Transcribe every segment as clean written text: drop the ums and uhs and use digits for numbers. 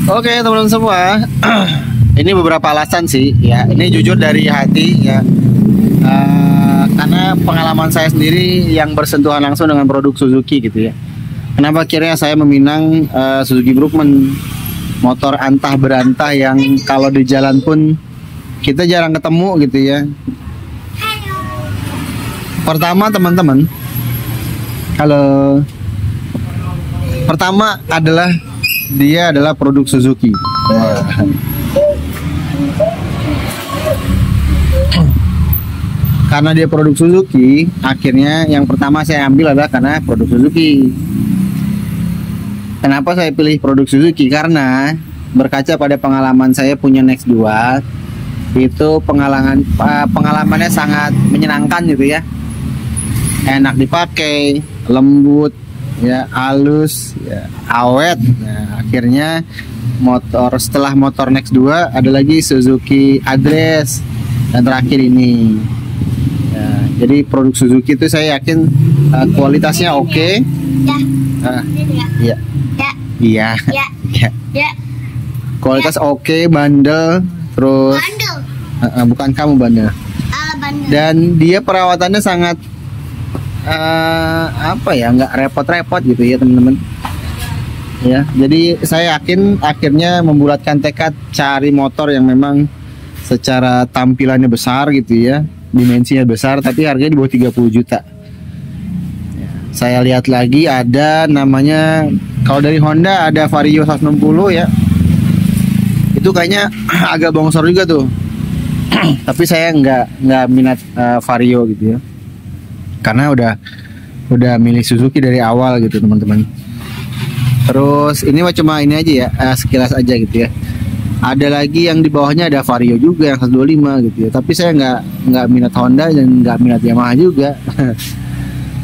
Oke teman-teman semua, ini beberapa alasan sih ya. Ini jujur dari hati ya. Karena pengalaman saya sendiri yang bersentuhan langsung dengan produk Suzuki gitu ya. Kenapa akhirnya saya meminang Suzuki Brookman, motor antah berantah yang kalau di jalan pun kita jarang ketemu gitu ya. Pertama teman-teman, pertama adalah dia adalah produk Suzuki. Karena dia produk Suzuki, akhirnya yang pertama saya ambil adalah karena produk Suzuki. Kenapa saya pilih produk Suzuki? Karena berkaca pada pengalaman saya punya Next 2, itu pengalamannya sangat menyenangkan gitu ya. Enak dipakai, lembut, ya, halus, ya, awet. Nah, akhirnya setelah motor Next 2 ada lagi Suzuki Address dan terakhir ini. Ya, jadi produk Suzuki itu saya yakin kualitasnya oke. Iya. Kualitas oke, bandel, terus bukan kamu bandel. Dan dia perawatannya sangat nggak repot-repot gitu ya teman-teman ya. Jadi saya yakin akhirnya membulatkan tekad cari motor yang memang secara tampilannya besar gitu ya, dimensinya besar tapi harganya di bawah 30 juta ya. Saya lihat lagi ada namanya, kalau dari Honda ada Vario 160 ya, itu kayaknya agak bongsor juga tuh. Tapi saya nggak minat Vario gitu ya, karena udah milih Suzuki dari awal gitu teman-teman. Terus ini cuma ini aja ya, sekilas aja gitu ya. Ada lagi yang di bawahnya ada Vario juga yang 125 gitu ya. Tapi saya nggak minat Honda dan nggak minat Yamaha juga.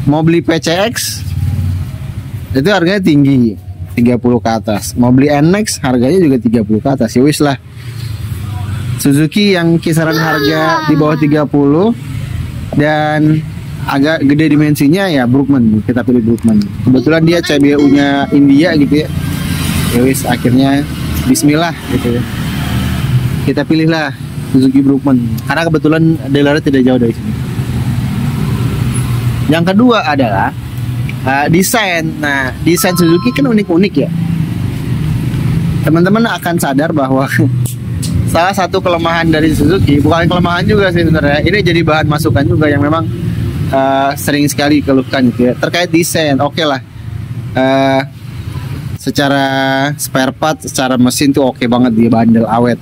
Mau beli PCX itu harganya tinggi, 30 ke atas. Mau beli NMAX harganya juga 30 ke atas. Ya wis lah, Suzuki yang kisaran harga di bawah 30 dan agak gede dimensinya ya Brookman, kita pilih Brookman. Kebetulan dia CBU-nya India gitu ya. Ya wis, akhirnya bismillah gitu ya. Kita pilihlah Suzuki Brookman karena kebetulan dealernya tidak jauh dari sini. Yang kedua adalah desain. Nah, desain Suzuki kan unik-unik ya. Teman-teman akan sadar bahwa salah satu kelemahan dari Suzuki, bukan kelemahan juga sih sebenarnya, ini jadi bahan masukan juga yang memang sering sekali keluhkan gitu ya, terkait desain. Oke lah, secara spare part, secara mesin tuh oke banget, dia bandel, awet.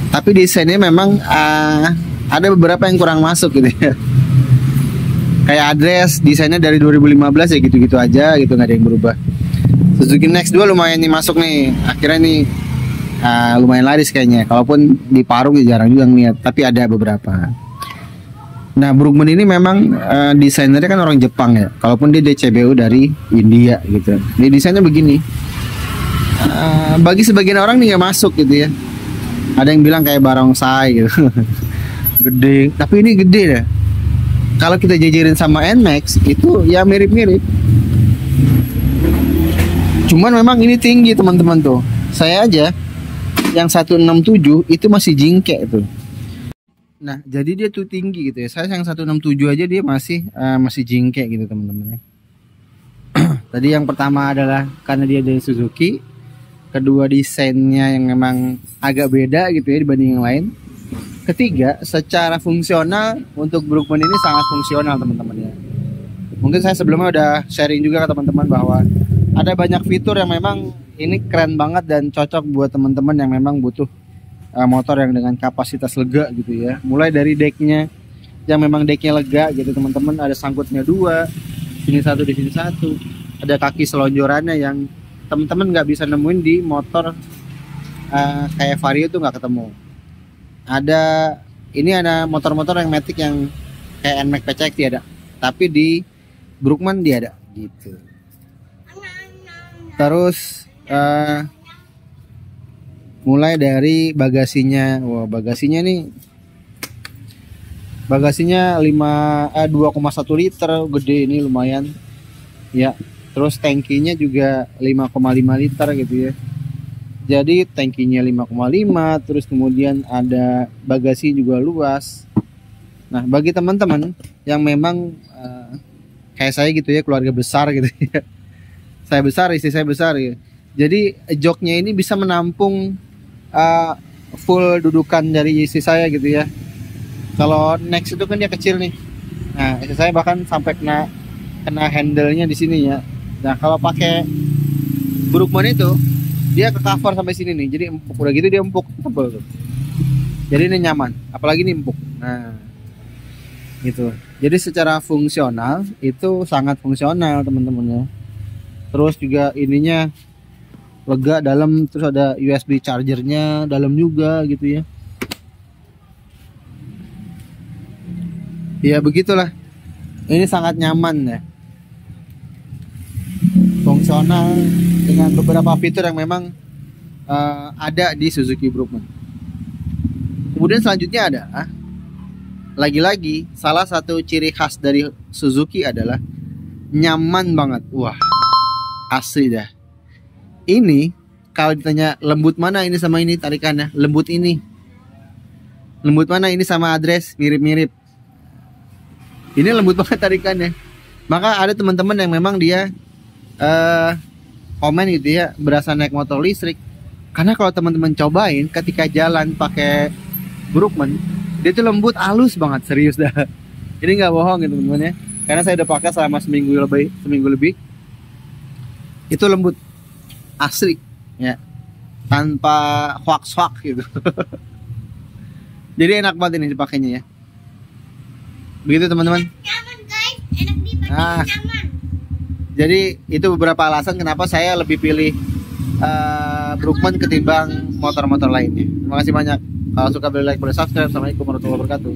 Tapi desainnya memang ada beberapa yang kurang masuk gitu ya. Kayak Address, desainnya dari 2015 ya gitu-gitu aja gitu, nggak ada yang berubah. Suzuki Next 2 lumayan nih masuk nih, akhirnya nih lumayan laris kayaknya. Kalaupun di Parung ya jarang juga ngeliat, tapi ada beberapa. Nah, Brookman ini memang desainernya kan orang Jepang ya. Kalaupun dia DCBU dari India gitu. Ini desainnya begini. Bagi sebagian orang nih nggak masuk gitu ya. Ada yang bilang kayak barongsai gitu. Gede, tapi ini gede deh. Kalau kita jajarin sama NMAX itu ya mirip-mirip. Cuman memang ini tinggi teman-teman tuh. Saya aja yang 167 itu masih jingkek tuh. Nah, jadi dia tuh tinggi gitu ya. Saya yang 167 aja dia masih jingkek gitu teman-teman ya. Tadi yang pertama adalah karena dia dari Suzuki. Kedua, desainnya yang memang agak beda gitu ya dibanding yang lain. Ketiga, secara fungsional untuk Brookman ini sangat fungsional teman-teman ya. Mungkin saya sebelumnya udah sharing juga ke teman-teman bahwa ada banyak fitur yang memang ini keren banget dan cocok buat teman-teman yang memang butuh motor yang dengan kapasitas lega gitu ya. Mulai dari decknya yang memang decknya lega gitu teman-teman, ada sangkutnya 2, sini 1 di sini 1, ada kaki selonjorannya yang teman-teman nggak bisa nemuin di motor kayak Vario tuh nggak ketemu. Ini ada motor-motor yang matic yang kayak NMAX PCX dia ada, tapi di Brookman dia ada gitu. Terus mulai dari bagasinya, wah bagasinya nih, bagasinya 2,1 liter, gede ini lumayan ya. Terus tangkinya juga 5,5 liter gitu ya. Jadi tangkinya 5,5, terus kemudian ada bagasi juga luas. Nah, bagi teman-teman yang memang kayak saya gitu ya, keluarga besar gitu ya. Saya besar, istri saya besar ya. Jadi joknya ini bisa menampung full dudukan dari istri saya gitu ya. Kalau next itu kan dia kecil nih. Nah, istri saya bahkan sampai kena handle-nya di sini ya. Nah, kalau pakai Brookman itu dia ke cover sampai sini nih. Jadi empuk, udah gitu dia empuk tebel tuh. Jadi ini nyaman, apalagi ini empuk. Nah, gitu. Jadi secara fungsional itu sangat fungsional teman-teman ya. Terus juga ininya lega dalam, terus ada USB chargernya dalam juga gitu ya. Ya begitulah. Ini sangat nyaman ya. Fungsional dengan beberapa fitur yang memang ada di Suzuki Brookman. Kemudian selanjutnya ada lagi-lagi salah satu ciri khas dari Suzuki adalah nyaman banget. Wah, asli dah. Ini kalau ditanya lembut mana ini sama ini tarikannya, lembut ini. Lembut mana ini sama address, mirip-mirip. Ini lembut banget tarikannya. Maka ada teman-teman yang memang dia komen gitu ya, berasa naik motor listrik. Karena kalau teman-teman cobain ketika jalan pakai Brookman, dia tuh lembut, halus banget, serius dah. Ini nggak bohong gitu teman-teman ya. Karena saya udah pakai selama seminggu lebih. Itu lembut. Asli ya, tanpa hoax gitu. Jadi enak banget ini dipakainya ya. Begitu teman-teman. Nyaman guys, enak dipakai, nyaman. Jadi itu beberapa alasan kenapa saya lebih pilih Brookman ketimbang motor-motor lainnya. Terima kasih banyak. Kalau suka boleh like, boleh subscribe. Assalamualaikum warahmatullahi wabarakatuh.